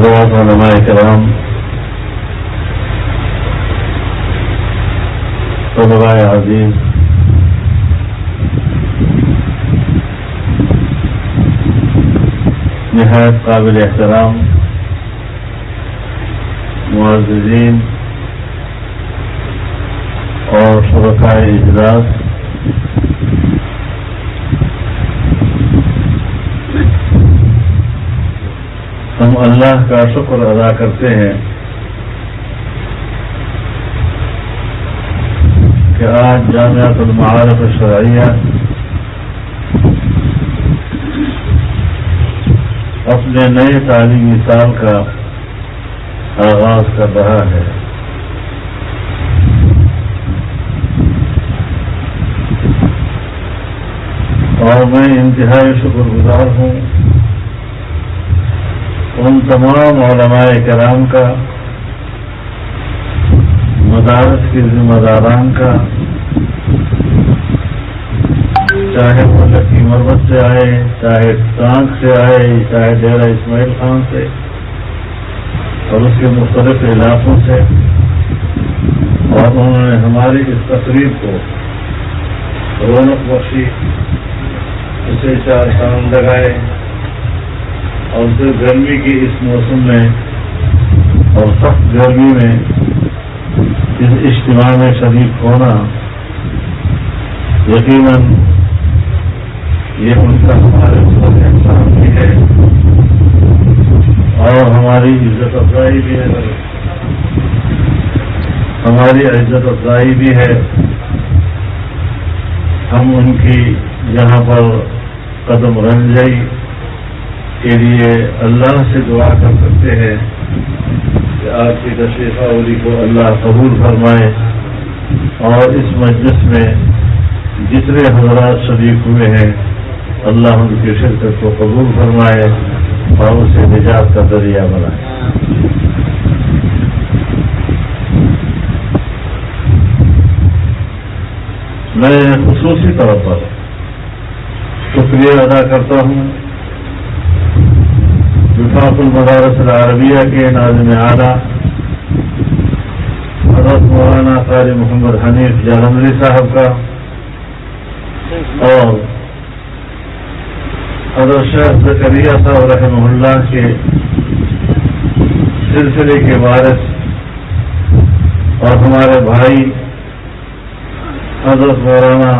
حضرات علماء کرام، طلباء عزیز، نہایت قابل احترام معززین اور شرکائے اجلاس، ہم اللہ کا شکر ادا کرتے ہیں کہ آج جامعۃ المعارف الشرعیہ اپنے نئے تعلیمی سال کا آغاز کر رہا ہے۔ اور میں انتہائی شکر گزار ہوں ان تمام علماء کرام کا، مدارس کے ذمہ داران کا، چاہے وہ لکی مربت سے آئے، چاہے ٹانک سے آئے، چاہے ڈیرہ اسماعیل خان سے اور اس کے مختلف علاقوں سے، اور انہوں نے ہماری اس تقریب کو رونق بخشی، اسے چار چاند لگائے، اور پھر گرمی کی اس موسم میں اور سخت گرمی میں اس اجتماع میں شریک ہونا، یقیناً یہ ان کا ہمارے اوپر احسان بھی ہے اور ہماری عزت افزائی بھی ہے، ہماری عزت افزائی بھی ہے۔ ہم ان کی یہاں پر قدم رنجائی کے لیے اللہ سے دعا کر سکتے ہیں کہ آپ کی تشریف آوری کو اللہ قبول فرمائے، اور اس مجلس میں جتنے حضرات شریک ہوئے ہیں اللہ ان کی شرکت کو قبول فرمائے اور اسے نجات کا ذریعہ بنائے۔ میں خصوصی طور پر شکریہ ادا کرتا ہوں وفاق المدارس العربیہ کے ناظم اعلیٰ حضرت مولانا قاری محمد حنیف جالندری صاحب کا، اور حضرت شیخ زکریا صاحب رحمہ اللہ کے سلسلے کے وارث اور ہمارے بھائی حضرت مولانا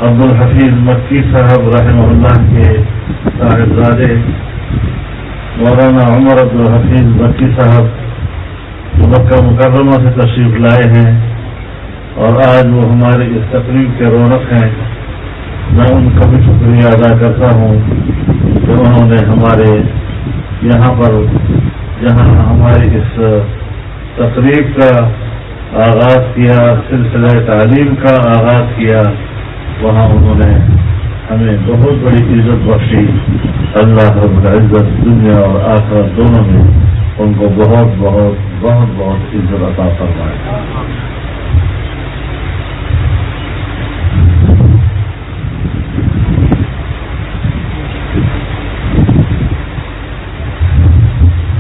عبدالحفیظ مکی صاحب رحمہ اللہ کے صاحبزادے مولانا عمر عبدالحفیظ مکی صاحب مکہ مکرمہ سے تشریف لائے ہیں اور آج وہ ہماری اس تقریب کے رونق ہیں۔ میں ان کا بھی شکریہ ادا کرتا ہوں کہ انہوں نے ہمارے یہاں پر جہاں ہماری اس تقریب کا آغاز کیا، سلسلہ تعلیم کا آغاز کیا، وہاں انہوں نے ہمیں بہت بڑی عزت بخشی۔ اللہ رب العزت دنیا اور آخرت دونوں میں ان کو بہت بہت بہت بہت عزت عطا فرمائے۔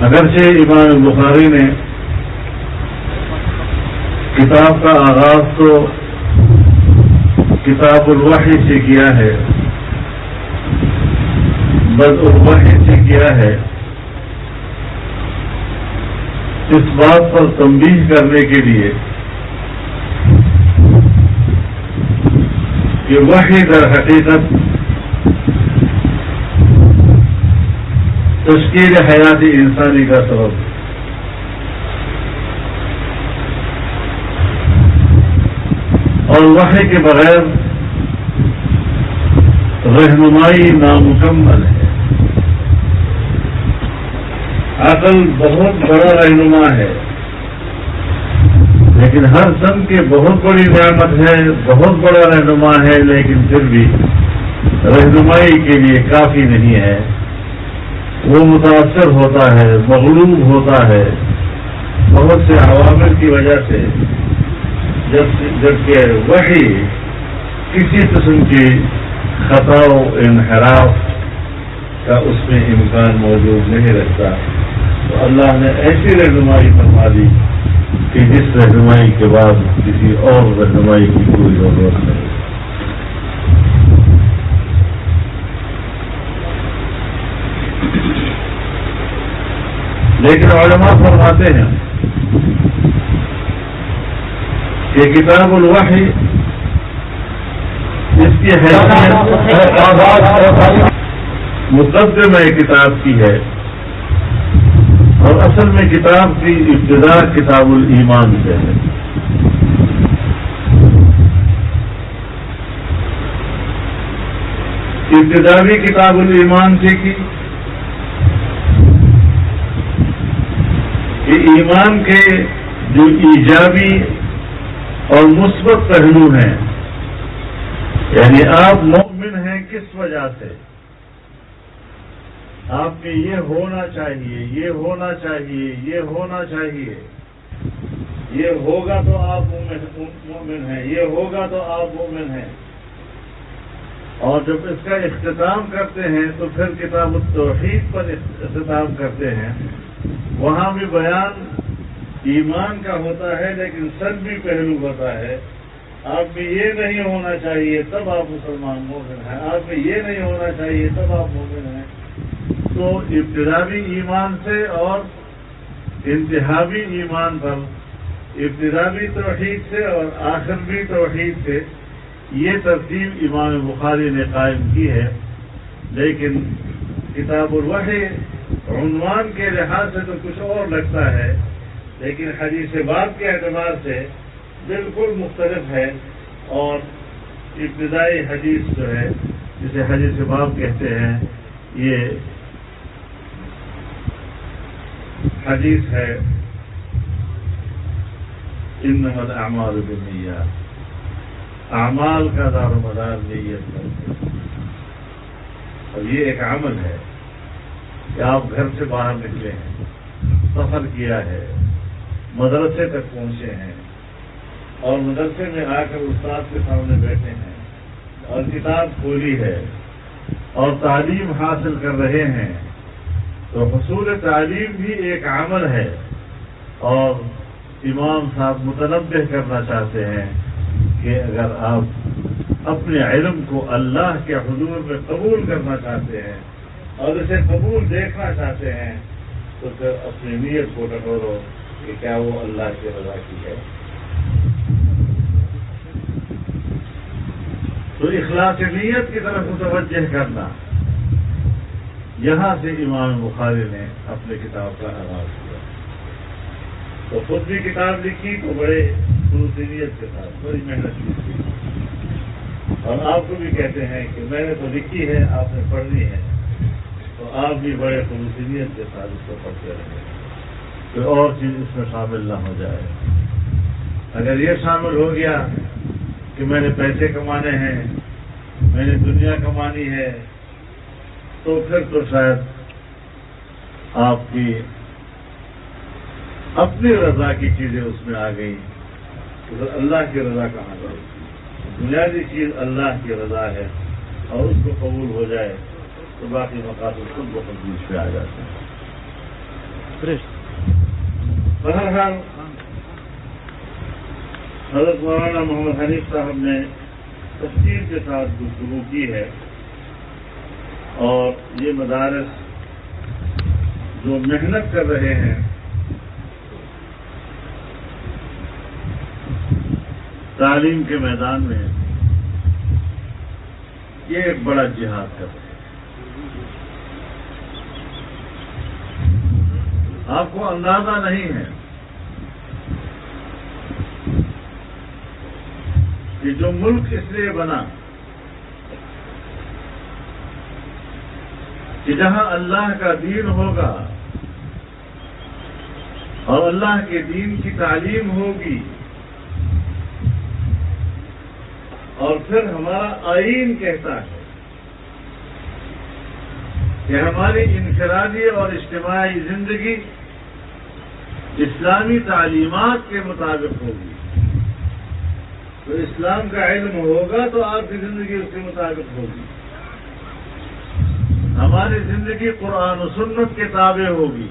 اگرچہ امام بخاری نے کتاب کا آغاز تو کتاب الوحی سے کیا ہے، بدء الوحی سے کیا ہے، اس بات پر تنبیہ کرنے کے لیے کہ وحی در حقیقت تشکیل حیات انسانی کا سبب ہے، اور وحی کے بغیر رہنمائی نامکمل ہے۔ عقل بہت بڑا رہنما ہے، لیکن ہر سن کے بہت بڑی نعمت ہے، بہت بڑا رہنما ہے، لیکن پھر بھی رہنمائی کے لیے کافی نہیں ہے۔ وہ متاثر ہوتا ہے، مغلوب ہوتا ہے بہت سے عوامل کی وجہ سے، جبکہ وحی کسی قسم کی خطا و انحراف کا اس میں امکان موجود نہیں رہتا۔ تو اللہ نے ایسی رہنمائی فرما دی کہ جس رہنمائی کے بعد کسی اور رہنمائی کی کوئی ضرورت نہیں. لیکن علماء فرماتے ہیں کہ کتاب الوحی اس کی حیثیت مقدمہ کتاب کی ہے، اور اصل میں کتاب کی ابتدا کتاب الایمان سے ہے. ابتدا بھی کتاب الایمان سے کی کہ ایمان کے جو ایجابی اور مثبت پہلو ہیں، یعنی آپ مومن ہیں کس وجہ سے، آپ میں یہ ہونا چاہیے، یہ ہونا چاہیے، یہ ہونا چاہیے، یہ ہوگا تو آپ مومن ہیں، یہ ہوگا تو آپ مومن ہیں. اور جب اس کا اختتام کرتے ہیں تو پھر کتاب التوحید پر اختتام کرتے ہیں. وہاں بھی بیان ایمان کا ہوتا ہے لیکن سلبی پہلو ہوتا ہے. آپ میں یہ نہیں ہونا چاہیے تب آپ مسلمان مومن ہیں، آپ میں یہ نہیں ہونا چاہیے تب آپ مومن ہیں. تو ابتدا بھی ایمان سے اور انتہا بھی ایمان پر، ابتدا بھی توحید سے اور آخر بھی توحید سے، یہ ترتیب امام بخاری نے قائم کی ہے. لیکن کتاب الوحی عنوان کے لحاظ سے تو کچھ اور لگتا ہے، لیکن حدیث باب کے اعتبار سے بالکل مختلف ہے. اور ابتدائی حدیث جو ہے جسے حدیث باب کہتے ہیں، یہ حدیث ہے انما الاعمال بالنیات، اعمال کا دار و مدار نیت پر. اور یہ ایک عمل ہے کہ آپ گھر سے باہر نکلے ہیں، سفر کیا ہے، مدرسے تک پہنچے ہیں، اور مدرسے میں آ کر استاد کے سامنے بیٹھے ہیں اور کتاب کھولی ہے اور تعلیم حاصل کر رہے ہیں. تو حصول تعلیم بھی ایک عمل ہے. اور امام صاحب متنبہ کرنا چاہتے ہیں کہ اگر آپ اپنے علم کو اللہ کے حضور میں قبول کرنا چاہتے ہیں اور اسے قبول دیکھنا چاہتے ہیں تو پھر اپنی نیت کو ٹٹولو کہ کیا وہ اللہ کی رضا کی ہے. تو اخلاص نیت کی طرف متوجہ کرنا، یہاں سے امام بخاری نے اپنے کتاب کا آغاز کیا. تو خود بھی کتاب لکھی تو بڑے خلوص نیت کے ساتھ بڑی محنت کی، اور آپ کو بھی کہتے ہیں کہ میں نے تو لکھی ہے، آپ نے پڑھنی ہے، تو آپ بھی بڑے خلوص نیت کے ساتھ اس کو پڑھتے رہیں. کوئی اور چیز اس میں شامل نہ ہو جائے. اگر یہ شامل ہو گیا کہ میں نے پیسے کمانے ہیں، میں نے دنیا کمانی ہے، تو پھر تو شاید آپ کی اپنی رضا کی چیزیں اس میں آ گئی. اللہ کی رضا کہاں گئی؟ بنیادی چیز اللہ کی رضا ہے، اور اس کو قبول ہو جائے تو باقی مقاصد خود بخود بیچ پہ آ جاتے ہیں. بہرحال حضرت مولانا محمد حنیف صاحب نے تفصیل کے ساتھ گفتگو کی ہے، اور یہ مدارس جو محنت کر رہے ہیں تعلیم کے میدان میں، یہ ایک بڑا جہاد کر رہے ہیں. آپ کو اندازہ نہیں ہے کہ جو ملک اس لیے بنا کہ جہاں اللہ کا دین ہوگا اور اللہ کے دین کی تعلیم ہوگی، اور پھر ہمارا آئین کہتا ہے کہ ہماری انفرادی اور اجتماعی زندگی اسلامی تعلیمات کے مطابق ہوگی. تو اسلام کا علم ہوگا تو آپ کی زندگی اس کے مطابق ہوگی. ہماری زندگی قرآن و سنت کے تابع ہوگی.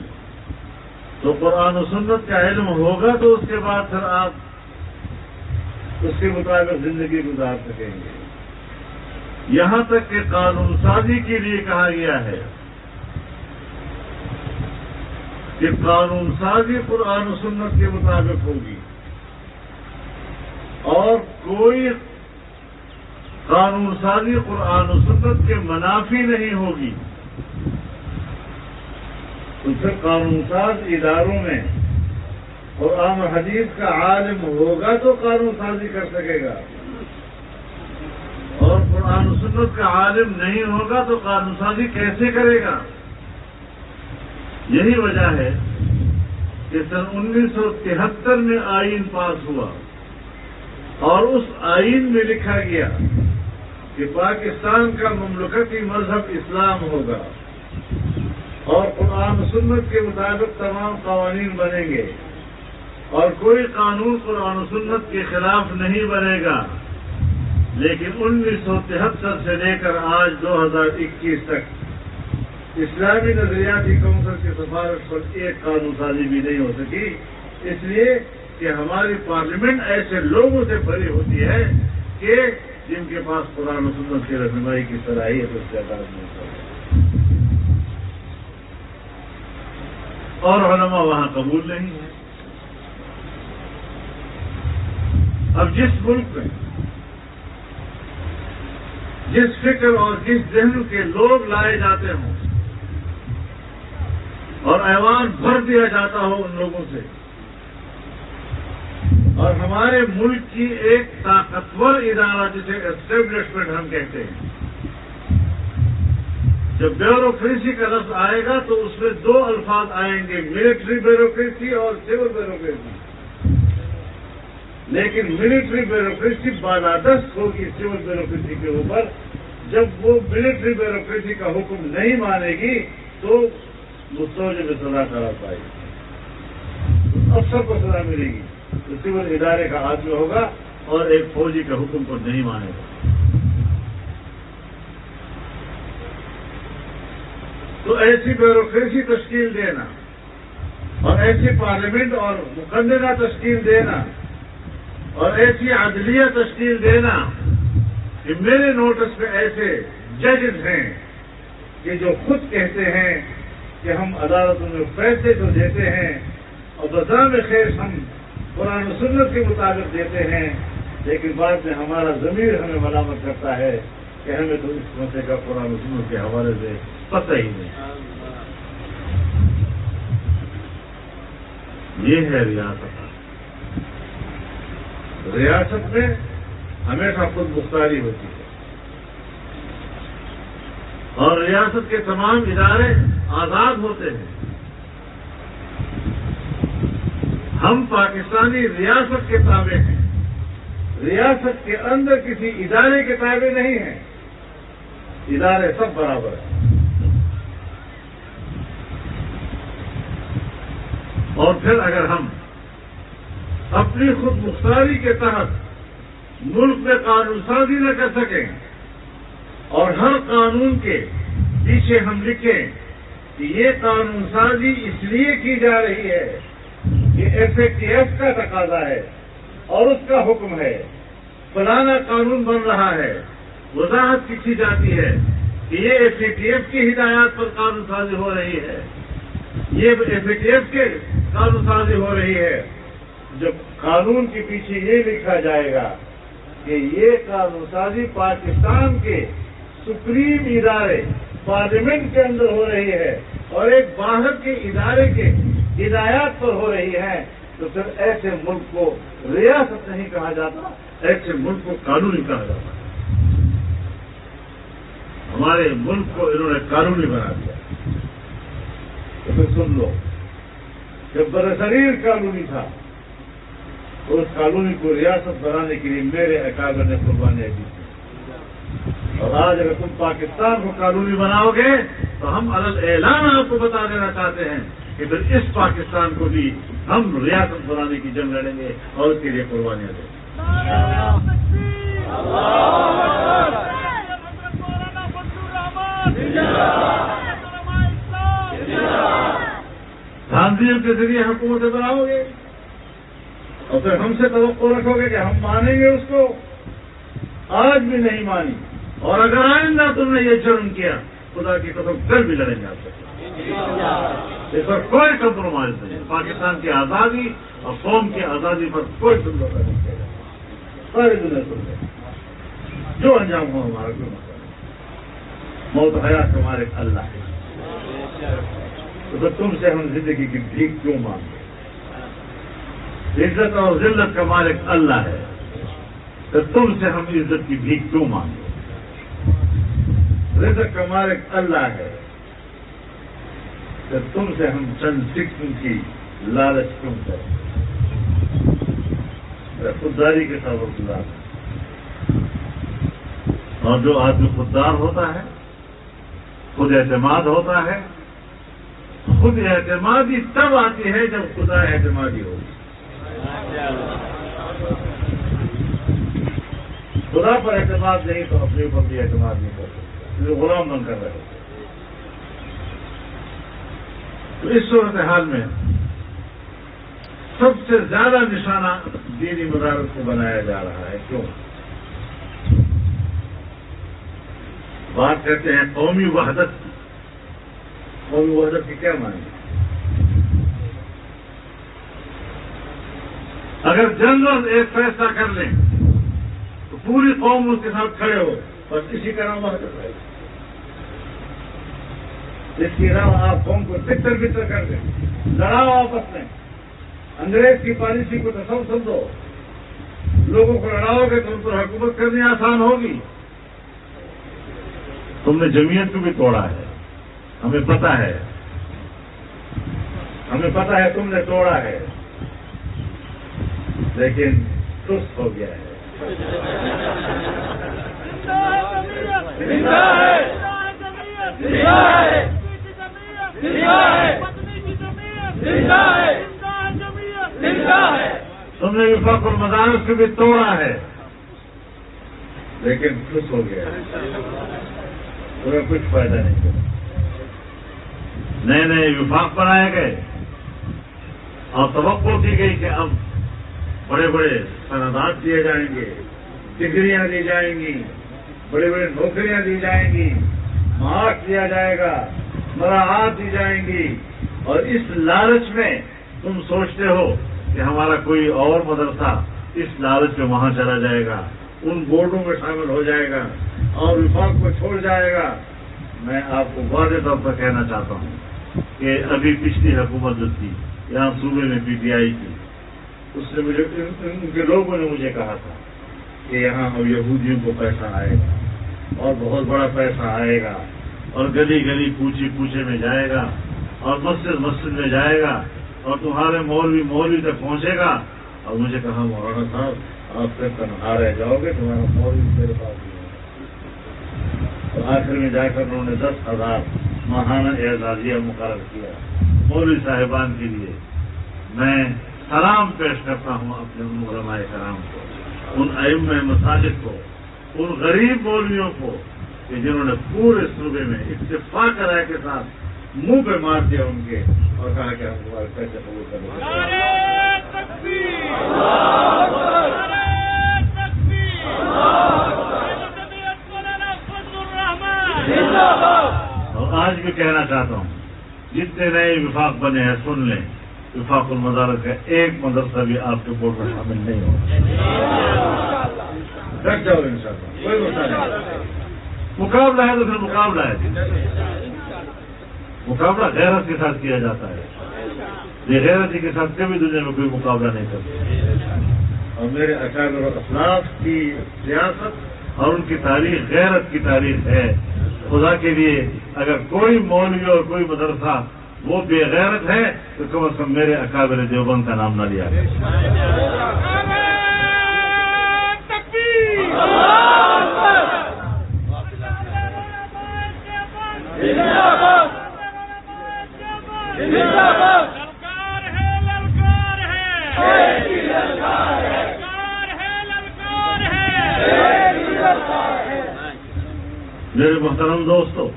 تو قرآن و سنت کا علم ہوگا تو اس کے بعد پھر آپ اس کے مطابق زندگی گزار سکیں گے. یہاں تک کہ قانون سازی کے لیے کہا گیا ہے کہ قانون سازی قرآن و سنت کے مطابق ہوگی اور کوئی قانون سازی قرآن و سنت کے منافی نہیں ہوگی. تو پھر قانون ساز اداروں میں قرآن و حدیث کا عالم ہوگا تو قانون سازی کر سکے گا، اور قرآن و سنت کا عالم نہیں ہوگا تو قانون سازی کیسے کرے گا؟ یہی وجہ ہے کہ سن 1973 میں آئین پاس ہوا اور اس آئین میں لکھا گیا کہ پاکستان کا مملکتی مذہب اسلام ہوگا اور قرآن و سنت کے مطابق تمام قوانین بنیں گے اور کوئی قانون قرآن و سنت کے خلاف نہیں بنے گا. لیکن 1973 سے لے کر آج 2021 تک اسلامی نظریاتی کونسل کی سفارش پر ایک قانون سازی بھی نہیں ہو سکی، اس لیے کہ ہماری پارلیمنٹ ایسے لوگوں سے بھری ہوتی ہے کہ جن کے پاس قرآن و سنت کی رہنمائی کی صلاحیت استعداد نہیں ہوتی، اور علماء وہاں قبول نہیں ہے. اب جس ملک میں جس فکر اور جس ذہن کے لوگ لائے جاتے ہوں اور ایوان بھر دیا جاتا ہو ان لوگوں سے، اور ہمارے ملک کی ایک طاقتور ادارہ جسے اسٹیبلشمنٹ ہم کہتے ہیں، جب بیوروکریسی کا لفظ آئے گا تو اس میں دو الفاظ آئیں گے، ملٹری بیوروکریسی اور سول بیوروکریسی. لیکن ملٹری بیوروکریسی بالادست ہوگی سول بیوروکریسی کے اوپر. جب وہ ملٹری بیوروکریسی کا حکم نہیں مانے گی تو مستوجب میں سزا کرا پائے گی، افسر کو سزا ملے گی. تو سول ادارے کا آدمی ہوگا اور ایک فوجی کے حکم کو نہیں مانے گا. تو ایسی بیوروکریسی تشکیل دینا اور ایسی پارلیمنٹ اور مقننہ تشکیل دینا اور ایسی عدلیہ تشکیل دینا کہ میرے نوٹس میں ایسے ججز ہیں کہ جو خود کہتے ہیں کہ ہم عدالتوں میں پیسے تو دیتے ہیں اور بذام خیر ہم قرآن و سنت کے مطابق دیتے ہیں، لیکن بعد میں ہمارا ضمیر ہمیں ملامت کرتا ہے کہ ہمیں تو اس مسئلے کا قرآن و سنت کے حوالے سے پتہ ہی نہیں. یہ ہے ریاست. ریاست میں ہمیشہ خود مختاری ہوتی ہے اور ریاست کے تمام ادارے آزاد ہوتے ہیں. ہم پاکستانی ریاست کے تابع ہیں، ریاست کے اندر کسی ادارے کے تابع نہیں ہیں. ادارے سب برابر ہیں. اور پھر اگر ہم اپنی خود مختاری کے تحت ملک میں قانون سازی نہ کر سکیں اور ہر قانون کے پیچھے ہم لکھیں کہ یہ قانون سازی اس لیے کی جا رہی ہے کہ FATF کا تقاضا ہے اور اس کا حکم ہے، فلانا قانون بن رہا ہے، وضاحت لکھی جاتی ہے کہ یہ FATF کی ہدایات پر قانون سازی ہو رہی ہے، یہ FATF کے قانون سازی ہو رہی ہے. جب قانون کے پیچھے یہ لکھا جائے گا کہ یہ قانون سازی پاکستان کے سپریم ادارے پارلیمنٹ کے اندر ہو رہی ہے اور ایک باہر کے ادارے کے ہدایات پر ہو رہی ہے، تو پھر ایسے ملک کو ریاست نہیں کہا جاتا، ایسے ملک کو قانونی کہا جاتا. ہمارے ملک کو انہوں نے قانونی بنا دیا. تو پھر سن لو، جب برصغیر قانونی تھا تو اس قانونی کو ریاست بنانے کے لیے میرے اکابر نے قربانیاں دی تھی. اور آج اگر تم پاکستان کو قانونی بناؤ گے تو ہم علل اعلان آپ کو بتا دینا چاہتے ہیں کہ پھر اس پاکستان کو بھی ہم ریاست بنانے کی جنگ لڑیں گے اور اس کے لیے قربانیاں دیں گے. گاندھیوں کے ذریعے حکومتیں بناؤ گے اور پھر ہم سے توقع رکھو گے کہ ہم مانیں گے اس کو؟ آج بھی نہیں مانی، اور اگر آئندہ تم نے یہ جرم کیا خدا کی قسم پھر بھی لڑیں گے آپ سے۔ اس پر کوئی کمپرومائز نہیں، پاکستان کی آزادی اور قوم کی آزادی پر کوئی سمجھوتا نہیں کیا جائے، ساری دنیا سن لے، جو انجام ہو ہمارا کوئی مسئلہ نہیں۔ موت حیات کا مالک اللہ ہے، تو پھر تم سے ہم زندگی کی بھیک کیوں مانگے؟ عزت اور ذلت کا مالک اللہ ہے، تو تم سے ہم عزت کی بھیک کیوں مانگے؟ رزق کا مالک اللہ ہے، تو تم سے ہم چند سکوں کی لالچ کیوں کریں؟ خودداری کے ساتھ گزار ہے، اور جو آدمی خوددار ہوتا ہے، خود اعتماد ہوتا ہے، خود اعتمادی تب آتی ہے جب خدا اعتمادی ہوگی۔ خدا پر اعتماد نہیں تو اپنے اوپر بھی اعتماد نہیں کر سکتے، غلام بن کر رہے۔ تو اس صورتحال میں سب سے زیادہ نشانہ دینی مدارس کو بنایا جا رہا ہے۔ کیوں؟ بات کرتے ہیں قومی وحدت کی۔ قومی وحدت کی کیا معنی؟ اگر جنرل ایک فیصلہ کر لیں تو پوری قوم اس کے ساتھ کھڑے ہو، اور کسی کا نام وحدت ہے۔ اس کے علاوہ آپ قوم کو بہتر بہتر کر دیں، لڑاؤ آپس میں، انگریز کی پالیسی کو تصور سمجھو، لوگوں کو لڑاؤ گے تو ان پر حکومت کرنی آسان ہوگی۔ تم نے جمعیت کو بھی توڑا ہے، ہمیں پتا ہے، ہمیں پتا ہے تم نے توڑا ہے، لیکن سست ہو گیا ہے۔ تم نے وفاق المدارس کو بھی توڑا ہے، لیکن خوش ہو گیا ہے، تمہیں کچھ فائدہ نہیں کرا۔ نئے نئے وفاق بنائے گئے اور توقع کی گئی کہ اب بڑے بڑے سندات دیے جائیں گے، ڈگریاں دی جائیں گی، بڑی بڑی نوکریاں دی جائیں گی، معاش دیا جائے گا، مراعات دی جائیں گی، اور اس لالچ میں تم سوچتے ہو کہ ہمارا کوئی اور مدرسہ اس لالچ میں وہاں چلا جائے گا، ان بورڈوں میں شامل ہو جائے گا اور وفاق کو چھوڑ جائے گا۔ میں آپ کو واضح طور پر کہنا چاہتا ہوں کہ ابھی پچھلی حکومت جو تھی یہاں صوبے میں پی ٹی آئی کی، اس نے مجھے ان کے لوگوں نے مجھے کہا تھا کہ یہاں اب یہودیوں کو پیسہ آئے گا اور بہت بڑا پیسہ آئے گا، اور گلی گلی کوچے کوچے میں جائے گا، اور مسجد مسجد میں جائے گا، اور تمہارے مولوی تک پہنچے گا۔ اور مجھے کہا مولانا صاحب آپ پھر تنہا رہ جاؤ گے، تمہارا مولوی میرے پاس نہیں ہے۔ اور آخر میں جا کر انہوں نے 10,000 ماہانہ اعزازیہ مقرر کیا مولوی صاحبان کے لیے۔ میں سلام پیش کرتا ہوں اپنے ان علماء کرام کو، ان ائمہ مساجد کو، ان غریب مولویوں کو کہ جنہوں نے پورے صوبے میں اتفاق رائے کے ساتھ منہ پہ مار دیا ان کے، اور کہا کہ ہم تمہارے پیسے قبول کر لیں گے۔ اور آج بھی کہنا چاہتا ہوں، جتنے نئے وفاق بنے ہیں سن لیں، وفاق المدارس کا ایک مدرسہ بھی آپ کے بورڈ میں شامل نہیں ہوگا۔ ڈٹ جاؤ انشاءاللہ، کوئی مسئلہ نہیں۔ مقابلہ ہے تو پھر مقابلہ ہے، مقابلہ غیرت کے ساتھ کیا جاتا ہے، یہ غیرتی کے ساتھ کبھی دنیا میں کوئی مقابلہ نہیں کرتا۔ اور میرے اکابر و اسلاف کی سیاست اور ان کی تاریخ غیرت کی تاریخ ہے۔ خدا کے لیے اگر کوئی مولوی اور کوئی مدرسہ وہ بے غیرت ہے تو کم از کم میرے اکابر دیوبند کا نام نہ لیا جائے۔ میرے محترم دوستو،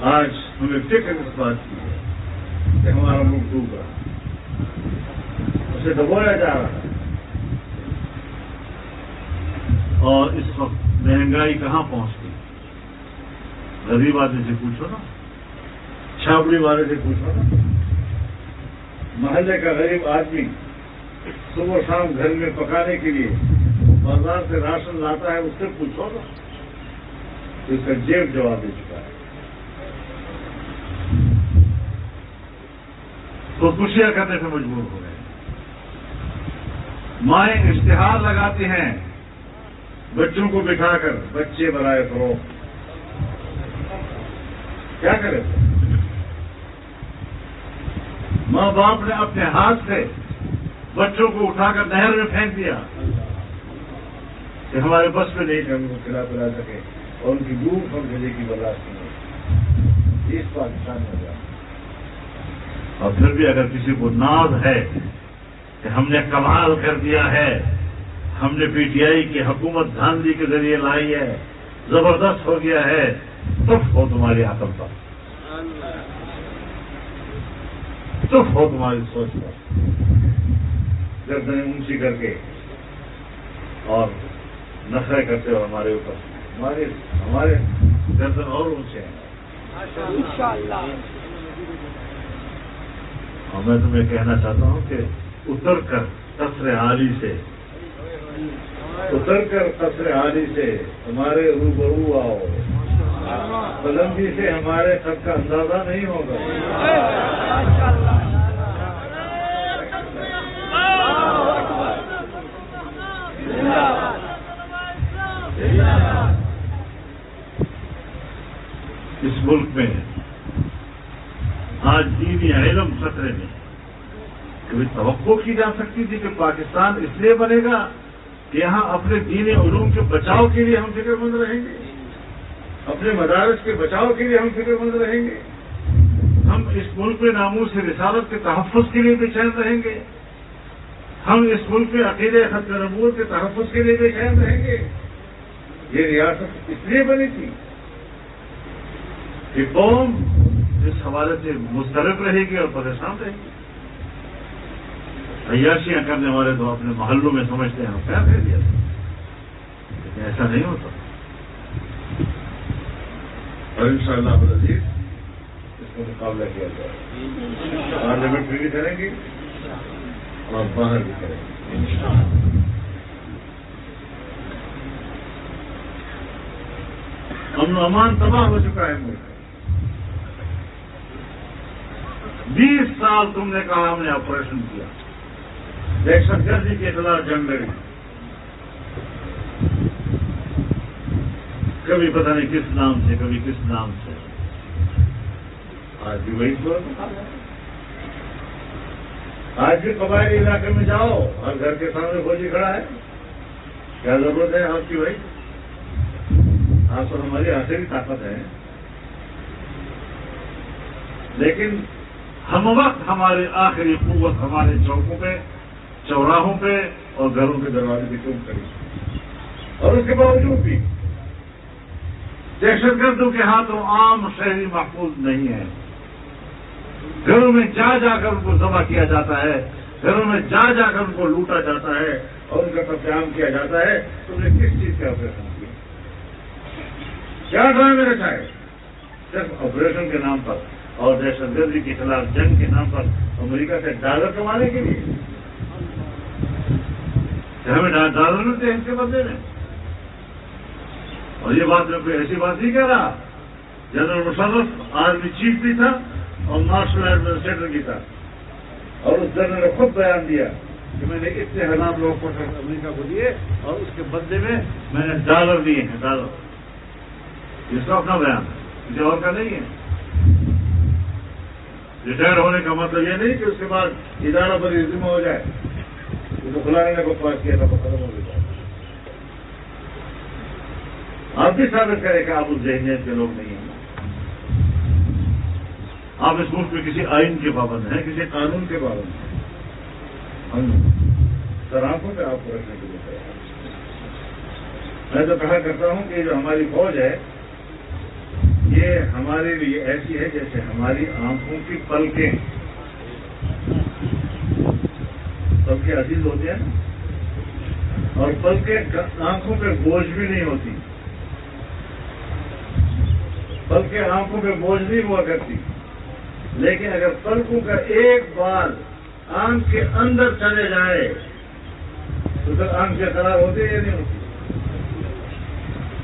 آج ہمیں فکر اس بات کی ہے کہ ہمارا ملک ڈوب رہا، اسے ڈبویا جا رہا ہے۔ اور اس وقت مہنگائی کہاں پہنچ گئی؟ غریب آدمی سے پوچھو نا، چھاپڑی والے سے پوچھو نا، محلے کا غریب آدمی صبح شام گھر میں پکانے کے لیے بازار سے راشن لاتا ہے، اس سے پوچھو نا، اس کا جیب جواب دے چکا ہے۔ خودکشیاں کرنے سے مجبور ہو گئے۔ مائیں اشتہار لگاتی ہیں بچوں کو بٹھا کر، بچے برائے فروخت۔ کیا کرے؟ ماں باپ نے اپنے ہاتھ سے بچوں کو اٹھا کر نہر میں پھینک دیا کہ ہمارے بس میں نہیں کہ ہم کو کھلا پلا سکے، اور ان کی دور پر بھیجے کی برداشت نہیں۔ اس پاکستان میں جا، اور پھر بھی اگر کسی کو ناز ہے کہ ہم نے کمال کر دیا ہے، ہم نے پی ٹی آئی کی حکومت دھاندلی کے ذریعے لائی ہے، زبردست ہو گیا ہے، تف ہو تمہاری عقل پر، تف ہو تمہاری سوچ پر، گردنیں اونچی کر کے اور نخرے کرتے ہو ہمارے اوپر، ہمارے گردن اور اونچے ہیں انشاءاللہ۔ اور میں تمہیں کہنا چاہتا ہوں کہ اتر کر قصر عالی سے ہمارے روبرو آؤ، بلندی سے ہمارے خط کا اندازہ نہیں ہوگا۔ اس ملک میں آج دینی علم خطرے میں، کبھی توقع کی جا سکتی تھی کہ پاکستان اس لیے بنے گا کہ یہاں اپنے دینی علوم کے بچاؤ کے لیے ہم فکر مند رہیں گے، اپنے مدارس کے بچاؤ کے لیے ہم فکر مند رہیں گے، ہم اس ملک میں ناموس رسالت کے تحفظ کے لیے بے چین رہیں گے، ہم اس ملک میں عقیدہ ختم نبوت کے تحفظ کے لیے بے چین رہیں گے۔ یہ ریاست اس لیے بنی تھی کہ قوم اس حوالے سے مضطرب رہے گی اور پریشان رہے گی۔ عیاشیاں کرنے والے تو اپنے محلوں میں سمجھتے ہیں کیا کہہ دیا، لیکن ایسا نہیں ہوتا۔ اور انشاءاللہ العزیز اس کا مقابلہ کیا جائے، پارلیمنٹ میں بھی کریں گے اور باہر بھی کریں گے۔ امن و امان تباہ ہو چکا ہے ملک۔ 20 سال تم نے کہا ہم نے آپریشن کیا، دہشت گردی کے خلاف جنگ لڑی، کبھی پتہ نہیں کس نام سے، کبھی کس نام سے، آج بھی وہی صورت ہے۔ آج بھی قبائلی علاقے میں جاؤ، ہر گھر کے سامنے فوجی کھڑا ہے، کیا ضرورت ہے آپ کی بھائی؟ آپ تو ہماری آخری طاقت ہے، لیکن ہم وقت ہماری آخری قوت ہمارے چوکوں پہ، چوراہوں پہ اور گھروں کے دروازے پہ کیوں کری؟ اور اس کے باوجود بھی دہشت گردوں کے ہاتھوں عام شہری محفوظ نہیں ہے۔ گھروں میں جا جا کر ان کو ذبح کیا جاتا ہے، گھروں میں جا جا کر ان کو لوٹا جاتا ہے اور ان کا قتل کیا جاتا ہے۔ تم نے کس چیز کا آپریشن کیا؟ کیا ڈرامے رچا ہے؟ صرف آپریشن کے نام پر اور دہشت گردی کے خلاف جنگ کے نام پر امریکہ سے ڈالر کمانے کے لیے۔ ہمیں ڈالر ملتے ہیں اس کے بدلے میں۔ اور یہ بات میں کوئی ایسی بات نہیں کہہ رہا، جنرل مشرف آرمی چیف بھی تھا اور مارشل ایڈمنسٹریٹر بھی تھا، اور اس جنرل نے خود بیان دیا کہ میں نے اتنے ہزار لوگ کو امریکہ کو دیے اور اس کے بدلے میں نے ڈالر دیے ہیں، ڈالر۔ اس کا اپنا بیان ہے، کسی اور کا نہیں ہے۔ ریٹائر ہونے کا مطلب یہ نہیں کہ اس کے بعد ادارہ پر ذمہ ہو جائے، یہ تو فلاں نے بکواس کیا تھا وہ ختم ہو گیا۔ آپ بھی ثابت کریں کہ آپ اس ذہنیت کے لوگ نہیں ہیں۔ آپ اس ملک میں کسی آئین کے پابند ہیں، کسی قانون کے پابند ہیں، ہم سراخوں پہ آپ کو رکھنے کے لیے تیار ہیں۔ میں تو کہا کرتا ہوں کہ جو ہماری فوج ہے یہ ہمارے لیے ایسی ہے جیسے ہماری آنکھوں کی پلکیں پلکیں عزیز ہوتے ہیں اور پلکیں آنکھوں پہ بوجھ بھی نہیں ہوتی. پلکیں آنکھوں پہ بوجھ نہیں ہوا کرتی، لیکن اگر پلکوں کا ایک بال آنکھ کے اندر چلے جائے تو پھر آنکھیں خراب ہوتی ہے یا نہیں ہوتی؟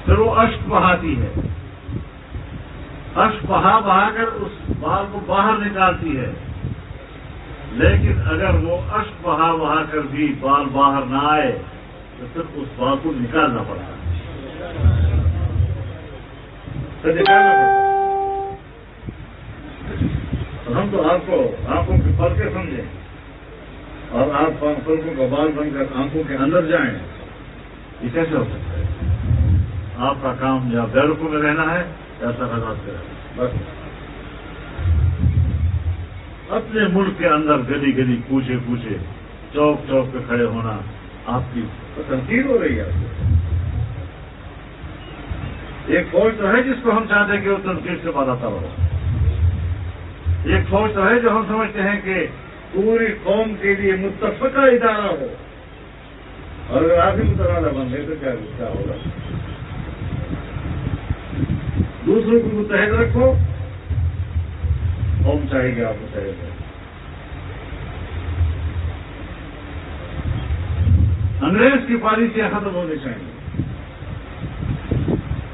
پھر وہ اشک بہاتی ہے، اشک بہا کر اس بال کو باہر نکالتی ہے. لیکن اگر وہ اشک بہا کر بھی بال باہر نہ آئے تو پھر اس بال کو نکالنا پڑتا ہے. ہم تو آپ کو آنکھوں کے پلکیں سمجھیں اور آپ پلکوں کا بال بن کر آنکھوں کے اندر جائیں، یہ کیسے ہو سکتا ہے؟ آپ کا کام یا بیرکوں میں رہنا ہے یا سرحدات پہ رہنا ہے. بس اپنے ملک کے اندر گلی گلی کوچے کوچے چوک چوک پہ کھڑے ہونا آپ کی تنقید ہو رہی ہے. ایک فوج تو ہے جس کو ہم چاہتے ہیں کہ وہ تنقید سے بالاتا ہو. ایک فوج تو ہے جو ہم سمجھتے ہیں کہ پوری قوم کے لیے متفقہ ادارہ ہو، اور اگر آپ ہی متنازع بن گئے تو کیا ہوگا؟ دوسروں کو متحد رکھو، قوم چاہے گی آپ متحد رکھو. انگریز کی پالیسیاں ختم ہونی چاہیے.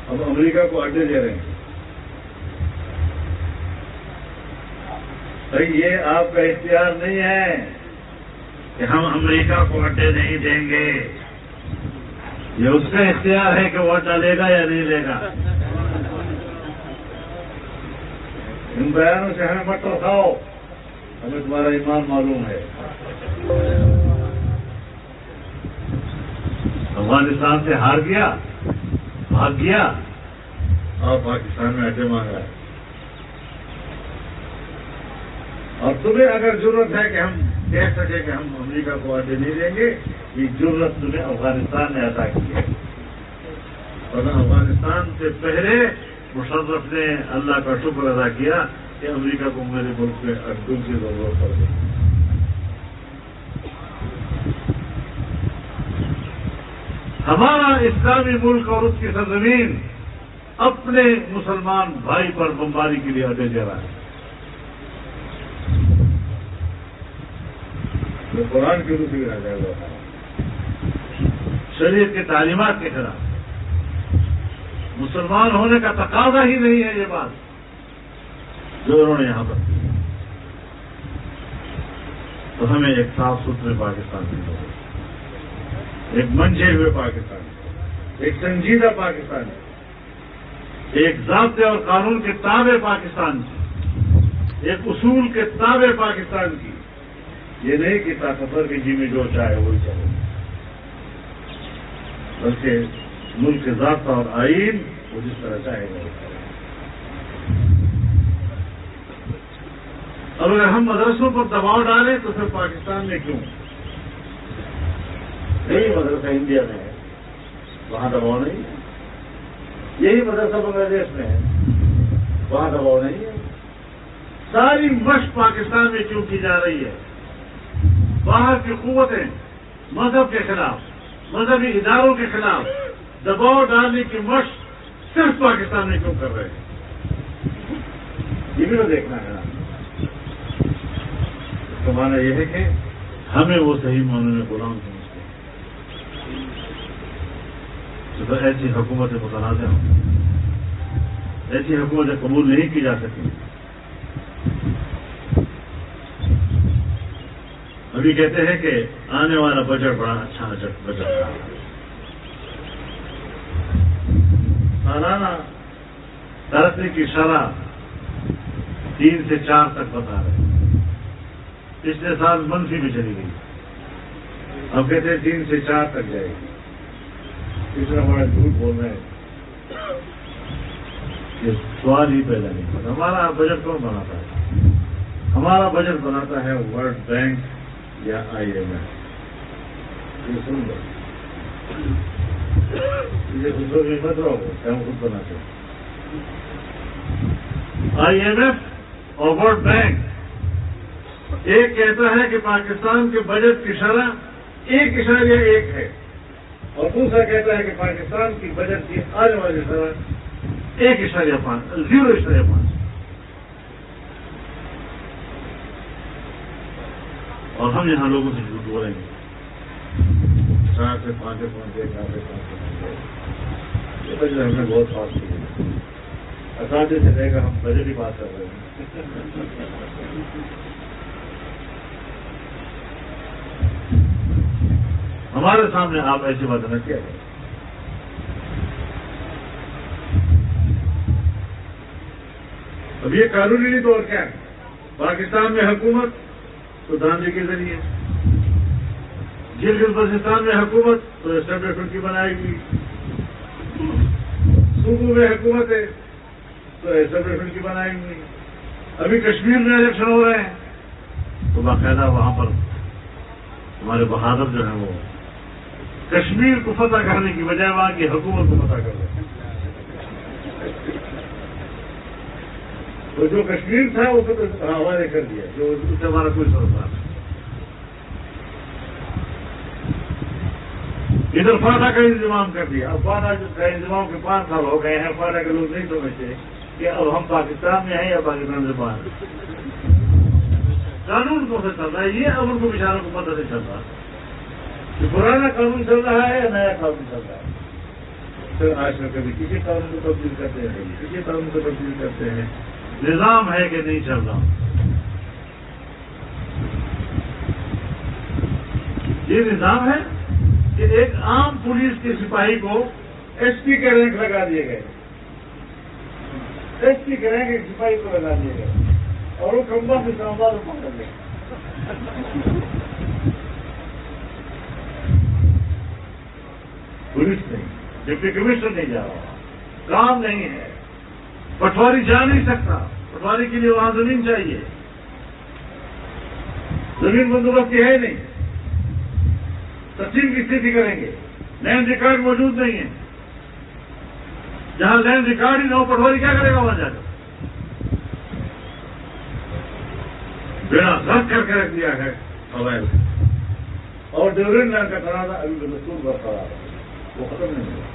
اب امریکہ کو اڈے دے رہے ہیں. بھائی یہ آپ کا اختیار نہیں ہے کہ ہم امریکہ کو اڈے نہیں دیں گے، یہ اس کا اختیار ہے کہ وہ اڈا لے گا یا نہیں لے گا. ان بیانوں سے ہمیں مت رکھاؤ، ہمیں تمہارا ایمان معلوم ہے. افغانستان سے ہار گیا، بھاگ گیا اور پاکستان میں اڈے مانگ رہا ہے. اور تمہیں اگر ضرورت ہے کہ ہم کہہ سکیں کہ ہم امریکہ کو اڈے نہیں دیں گے، یہ ضرورت تمہیں افغانستان نے عطا کی ہے. اور افغانستان سے پہلے مشرف نے اللہ کا شکر ادا کیا کہ امریکہ کو میرے ملک میں اڈوں کی ضرورت پڑ گئی. ہمارا اسلامی ملک اور اس کی سرزمین اپنے مسلمان بھائی پر بمباری کے لیے اڈے دے رہا ہے. وہ قرآن کی روح بھی رہ جائے گا، شریعت کی تعلیمات کے خلاف. مسلمان ہونے کا تقاضا ہی نہیں ہے یہ بات جو انہوں نے یہاں پر کی. تو ہمیں ایک صاف ستھرے پاکستان کی ضرورت ہے، ایک منجے ہوئے پاکستان، ایک سنجیدہ پاکستان، ایک ضابطے اور قانون کے تابع پاکستان کی، ایک اصول کے تابع پاکستان کی. یہ نہیں کہ طاقتور کے جی میں جو چاہے وہی چاہے، بلکہ ملک کے ضابطہ اور آئین وہ جس طرح چاہے گا. اور اگر ہم مدرسوں پر دباؤ ڈالیں تو پھر پاکستان میں کیوں؟ یہی مدرسہ انڈیا میں ہے، وہاں دباؤ نہیں ہے. یہی مدرسہ بنگلہ دیش میں ہے، وہاں دباؤ نہیں ہے. ساری مشق پاکستان میں کیوں کی جا رہی ہے؟ باہر کی قوتیں مذہب کے خلاف، مذہبی اداروں کے خلاف دباؤ ڈالنے کی مشق صرف پاکستان میں کیوں کر رہے ہیں؟ یہ بھی تو دیکھنا ہے نا. اس کا معنی یہ ہے کہ ہمیں وہ صحیح معنی میں غلام سمجھتے ہیں. تو ایسی حکومتیں متنازع ہوں، ایسی حکومتیں قبول نہیں کی جا سکیں. ابھی کہتے ہیں کہ آنے والا بجٹ بڑا اچھا بجٹ رہا. سالانہ ترقی کی شرح 3 سے 4 تک بتا رہے ہیں. پچھلے سال منفی میں چلی گئی، اب کہتے ہیں 3 سے 4 تک جائے گی. اتنا بڑا جھوٹ بول رہے ہیں، یہ سوال ہی پیدا نہیں ہوتا. ہمارا بجٹ کون بناتا ہے؟ ہمارا بجٹ بناتا ہے ورلڈ بینک یا IMF. یہ سن لو، یہ دوسروں کی مت رہو کہ ہم خود بناتے ہیں. IMF اور ورلڈ بینک ایک کہتا ہے کہ پاکستان کے بجٹ کی شرح 1.1 ہے، اور دوسرا کہتا ہے کہ پاکستان کی بجٹ کی آنے والی شرح 0.5 اور ہم یہاں لوگوں سے جھوٹ بولیں گے 4 سے 5 پہنچے 4 سے 5 پہنچے، یہ بجٹ ہم نے بہت پاس کی اساتذہ سے لے کر ہم بجٹ ہی بات کر رہے ہیں۔ ہمارے سامنے آپ ایسی بات نہ کیا کریں۔ اب یہ قانونی طور کیا ہے؟ پاکستان میں حکومت تو دھاندلی کے ذریعے، گلگت بلتستان میں حکومت تو اسٹیبلشمنٹ کی بنائی گئی، صوبوں میں حکومت ہے تو اسٹیبلشمنٹ کی بنائی گئی۔ ابھی کشمیر میں الیکشن ہو رہے ہیں تو باقاعدہ وہاں پر ہمارے بہادر جو ہیں وہ کشمیر کو فتح کرنے کی بجائے وہاں کی حکومت کو فتح کر رہے ہیں۔ تو جو کشمیر تھا وہ حوالے کر دیا، جو اس سے ہمارا کوئی سروکار نہیں۔ ادھر فاٹا کا انتظام کر دیا، اب فاٹا کا انتظام کے 5 سال ہو گئے ہیں، فاٹا کے لوگ نہیں سمجھتے کہ اب ہم پاکستان میں ہیں یا پاکستان سے باہر۔ قانون کو سے چل رہا ہے، یہ اب ان کو بیچاروں کو پتہ نہیں چل رہا کہ پرانا قانون چل رہا ہے یا نیا قانون چل رہا ہے۔ پھر آج کل کبھی کسی قانون کو تبدیل کرتے ہیں، کبھی کسی قانون کو تبدیل کرتے ہیں۔ نظام ہے کہ نہیں چل رہا؟ یہ نظام ہے کہ ایک عام پولیس کے سپاہی کو ایس پی کے رینک لگا دیے گئے، ایس پی کے رینک ایک سپاہی کو لگا دیے گئے اور وہ کمبا سے کمبا کو پکڑ لے۔ پولیس نہیں، ڈپٹی کمشنر نہیں جا رہا، کام نہیں ہے، پٹواری جا نہیں سکتا، پٹواری کے لیے وہاں زمین چاہیے، زمین بندوبست کی ہے نہیں، تقسیم کی استھتی کریں گے، لینڈ ریکارڈ موجود نہیں ہے، جہاں لینڈ ریکارڈ ہی نہ ہو پٹواری کیا کرے گا وہاں جا کر؟ بیڑا غرق کر کے رکھ دیا ہے اویل، اور ڈیورنٹ لینڈ کا تنازع ابھی بھی دستور برقرار ہے، وہ ختم نہیں ہوا،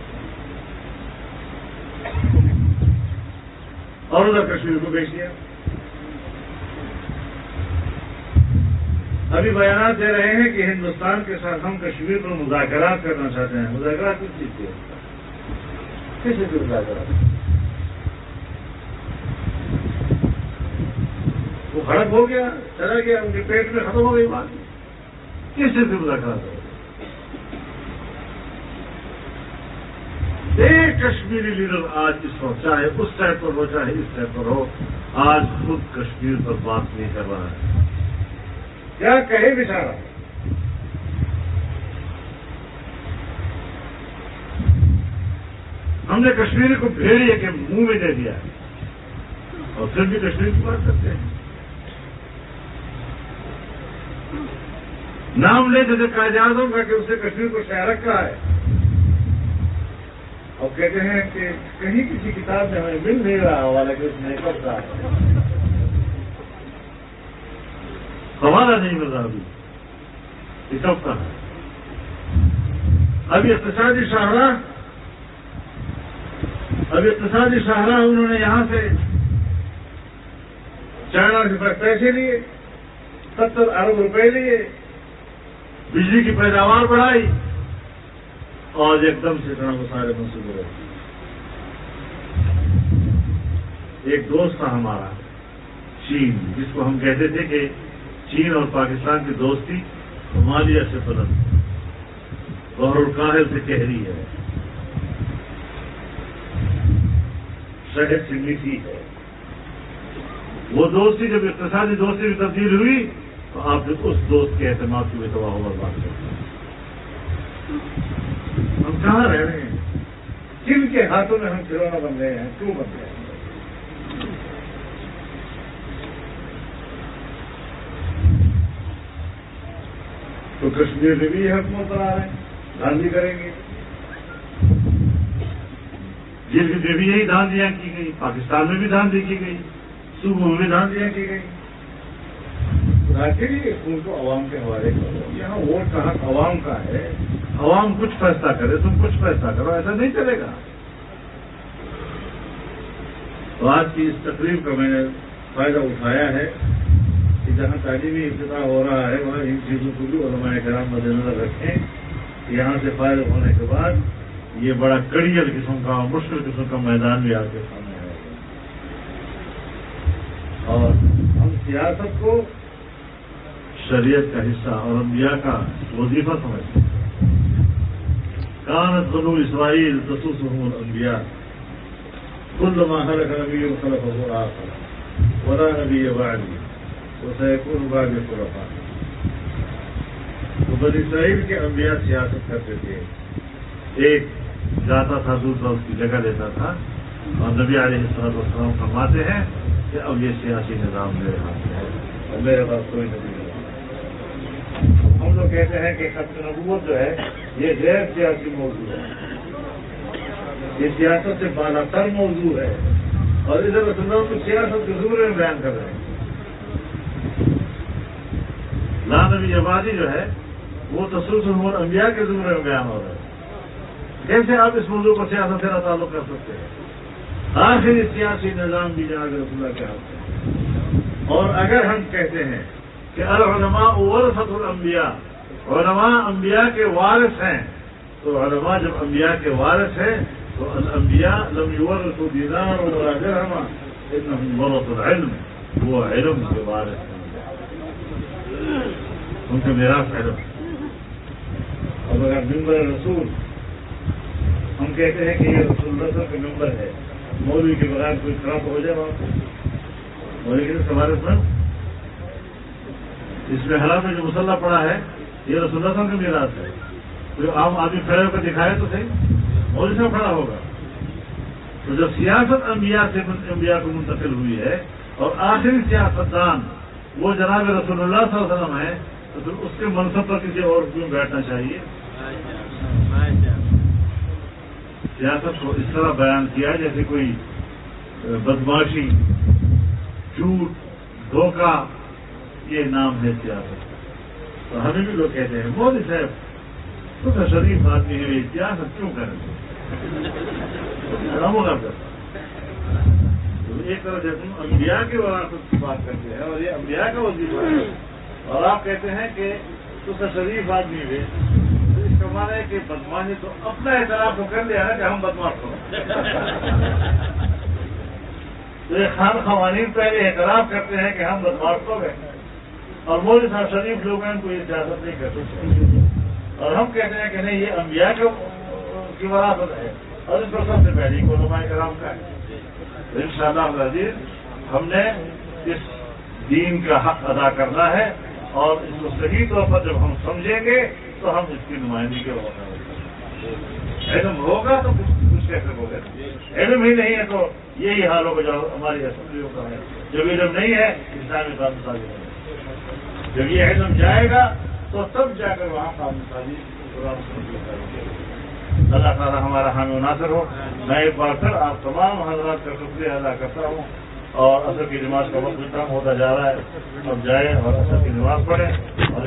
اور ادھر کشمیر کو بیچ دیا۔ ابھی بیانات دے رہے ہیں کہ ہندوستان کے ساتھ ہم کشمیر پر مذاکرات کرنا چاہتے ہیں۔ مذاکرات کس چیز کے؟ کس چیز کے مذاکرات؟ وہ کھڑک ہو گیا، چلا گیا، ان کے پیٹ میں ختم ہو گئی بات، کس چیز کے مذاکرات ہو؟ ایک کشمیری لیڈر آج اس وقت چاہے اس سائڈ پر ہو چاہے اس سائڈ پر ہو، آج خود کشمیر پر بات نہیں کر رہا ہے۔ کیا کہے بیچارہ؟ ہم نے کشمیری کو بھیڑیے کے منہ میں دے دیا اور پھر بھی کشمیر کی بات کرتے ہیں۔ نام لے جیسے قائد اعظم کا کہ اس نے کشمیر کو شہرک کہا ہے، اور کہتے ہیں کہ کہیں کسی کتاب میں ہمیں مل نہیں رہا حوالہ کہ اس نے کب کہا، حوالہ نہیں مل رہا ابھی یہ کب کہا۔ ابھی اقتصادی شاہراہ انہوں نے یہاں سے چائنا سے پیسے لیے، 70 ارب روپے لیے، بجلی کی پیداوار بڑھائی، اور ایک دم سے اتنا وہ سارے منصوبے رہے۔ ایک دوست تھا ہمارا چین، جس کو ہم کہتے تھے کہ چین اور پاکستان کی دوستی ہمالیہ سے بلند، بحر الکاہل سے گہری ہے، شہد سے میٹھی ہے۔ وہ دوستی جب اقتصادی دوستی میں تبدیل ہوئی تو آپ نے اس دوست کے اعتماد کی بے تباہ ہو برباد کر دیا۔ ہم کہاں رہ رہے ہیں؟ کن کے ہاتھوں میں ہم کھلونا بن رہے ہیں؟ کیوں بن رہے ہیں؟ تو کشمیر میں بھی یہ حکومت بنا رہے ہیں، دھاندلی کریں گے، گلگت میں بھی یہی دھاندلیاں کی گئی، پاکستان میں بھی دھاندلی کی گئی، صوبوں میں بھی دھاندلیاں کی گئی۔ راکھی اسکول کو عوام کے حوالے کرو. یہاں ووٹ کا حق عوام کا ہے. عوام کچھ فیصلہ کرے, تم کچھ فیصلہ کرو, ایسا نہیں چلے گا. تو آج کی اس تقریب کا میں نے فائدہ اٹھایا ہے کہ جہاں تعلیمی افتتاح ہو رہا ہے وہاں ان چیزوں کو بھی علماء کرام مد نظر رکھیں. یہاں سے فائدہ ہونے کے بعد یہ بڑا کڑیل قسم کا اور مشکل قسم کا میدان بھی آپ کے سامنے آئے گا. اور ہم سیاست کو شریعت کا حصہ اور انبیاء کا وظیفہ سمجھتے ہیں. کانت بنو اسرائیل تسوسهم الانبیاء كل ما هلك نبي خلفه آخر ولا نبي بعدي وسيكون بعدي خلفاء. تو بنی اسرائیل کے انبیاء سیاست کرتے تھے. ایک جاتا تھا دوسرا اس کی جگہ لیتا تھا, اور نبی علیہ السلام فرماتے ہیں کہ اب یہ سیاسی نظام میرے ہاتھ میں ہے اور میرے پاس کوئی نبی نہیں. ہم لوگ کہتے ہیں کہ ختم نبوت جو ہے یہ غیر سیاسی موضوع ہے, یہ سیاست سے بالا تر موضوع ہے, اور ادھر رسول اللہ کو سیاست کے زمرے میں بیان کر رہے ہیں. لا نبی آبادی جو ہے وہ تسلسل الانبیاء کے زمرے میں بیان ہو رہا ہے. کیسے آپ اس موضوع کو سیاست سے تعلق کر سکتے ہیں؟ آخری سیاسی نظام بھی جناب رسول اللہ کے ہاتھ میں. اور اگر ہم کہتے ہیں کہ العلماء ورثۃ الانبیاء, علماء انبیاء کے وارث ہیں, تو علماء جب انبیاء کے وارث ہیں تو الانبیاء لم یورثوا دینارا ولا درہما انہم ورثوا العلم, وہ علم کے وارث ہیں, ان کا میراث علم. اب اگر منبر رسول ہم کہتے ہیں کہ یہ رسول اللہ کا منبر ہے, مولوی کے بغیر کوئی خراب ہو جائے وہاں پہ مولوی کے وارث نہ, اس میں حالات میں جو مسلح پڑا ہے یہ رسول اللہ کا میراث ہے. کوئی عام آدمی کھڑے ہو کر دکھائے تو صحیح, اور اس میں کھڑا ہوگا. تو جب سیاست انبیاء سے انبیاء کو منتقل ہوئی ہے اور آخری سیاستدان وہ جناب رسول اللہ صلی اللہ علیہ وسلم ہے, تو پھر اس کے منصب پر کسی اور کیوں بیٹھنا چاہیے؟ سیاست کو اس طرح بیان کیا جیسے کوئی بدماشی, جھوٹ, دھوکہ, یہ نام ہے سیاست. تو ہمیں بھی لوگ کہتے ہیں مودی صاحب تو شریف آدمی ہے, سیاست کیوں کریں گے؟ ایک طرح سے تم انبیاء کے وراثت کی بات کرتے ہیں اور یہ انبیاء کا وظیفہ ہے, اور آپ کہتے ہیں کہ تو شریف آدمی ہے. اس کا معنی ہے کہ بدماشی تو اپنا اعتراف تو کر لیا نا کہ ہم بدماش ہو. تو یہ خان خوانین پہلے اعتراف کرتے ہیں کہ ہم بدماش ہو گئے, اور مولوی صاحب شریف لوگ ہیں کو یہ سیاست نہیں کر سکتے, اور ہم کہتے ہیں کہ نہیں یہ انبیاء کی وراثت ہے, اور اس پر سب سے پہلے علماء کرام کا ہے. انشاءاللہ العزیز ہم نے اس دین کا حق ادا کرنا ہے, اور اس کو صحیح طور پر جب ہم سمجھیں گے تو ہم اس کی نمائندگی کے ہوگا. علم ہوگا تو کچھ کیسے ہوگا, علم ہی نہیں ہے تو یہی حال ہوگا جو ہماری اسمبلیوں کا ہے. جب علم نہیں ہے اسلامی قانون سازی نہیں ہے. جب یہ علم جائے گا تو تب جا کر وہاں قانون سازی. اللہ تعالیٰ ہمارا حامی و ناصر ہو. میں ایک بار پھر آپ تمام حضرات کا شکریہ ادا کرتا ہوں, اور عصر کی نماز کا وقت کم ہوتا جا رہا ہے, اب جائے اور عصر کی نماز پڑھیں اور